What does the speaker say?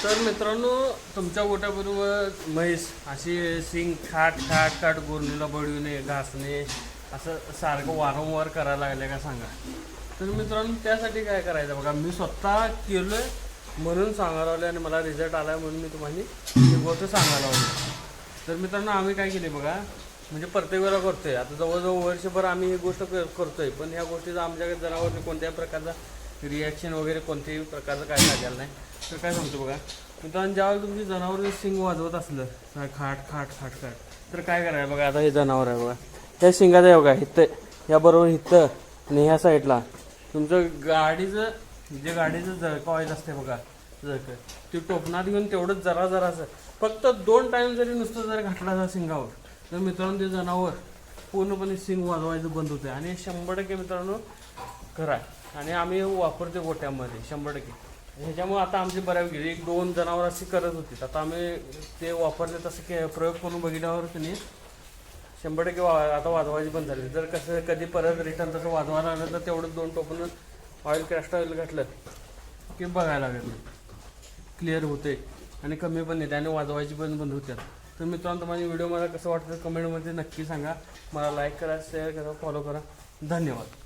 तर मित्रांनो, तुमच्या गोट्याबरोबर म्हैस अशी सिंग खाट खाट खाट गोरणीला बळविणे घासणे असं सारखं वारंवार करायला लागलं का सांगा. तर मित्रांनो, त्यासाठी काय करायचं बघा, मी स्वतः केलं म्हणून सांगायला लावले आणि मला रिझल्ट आला म्हणून मी तुम्हाला ही गोष्ट सांगायला लावली. तर मित्रांनो, आम्ही काय केले बघा, म्हणजे प्रत्येक वेळेला करतोय. आता जवळजवळ वर्षभर आम्ही ही गोष्ट करतोय, पण ह्या गोष्टीचा आमच्याकडे जनावरने कोणत्याही प्रकारचा रिॲक्शन वगैरे कोणत्याही प्रकारचं काय झालेलं नाही. तर काय सांगतो बघा मित्रांनो, ज्यावेळेला तुमची जनावर सिंग वाजवत असलं खाट खाट खाट खाट, तर काय करायचं बघा. आता हे जनावर आहे बघा, त्या सिंगाचं आहे बघा इथं, याबरोबर इथं आणि ह्या साईडला तुमचं गाडीचं जळका ऑइल असते बघा, जळकं ते टोपणात घेऊन तेवढंच जरासं फक्त 2 टाईम जरी नुसतं जर घातला सिंगावर, तर मित्रांनो ते जनावर पूर्णपणे सिंग वाजवायचं बंद होते. आणि 100% मित्रांनो खरं आहे. आणि आम्ही वापरतो गोट्यामध्ये 100%. ह्याच्यामुळे आता आमची बऱ्यापैकी 1-2 जनावर अशी करत होती. आता आम्ही ते वापरले तसं प्रयोग करून बघितल्यावर त्यांनी 100% आता वाजवायची बंद झाली. जर कसं कधी परत रिटर्न तसं वाजवायला लागलं तर तेवढं 2 टोपण ऑइल क्रॅस्ट ऑइल घातलं की बघायला लागत नाही, क्लिअर होते आणि कमी पण येते आणि वाजवायची पण बंद होते. तर मित्रांनो, तुम्हाला व्हिडिओ मला कसं वाटतं कमेंटमध्ये नक्की सांगा. मला लाईक करा, शेअर करा, फॉलो करा. धन्यवाद.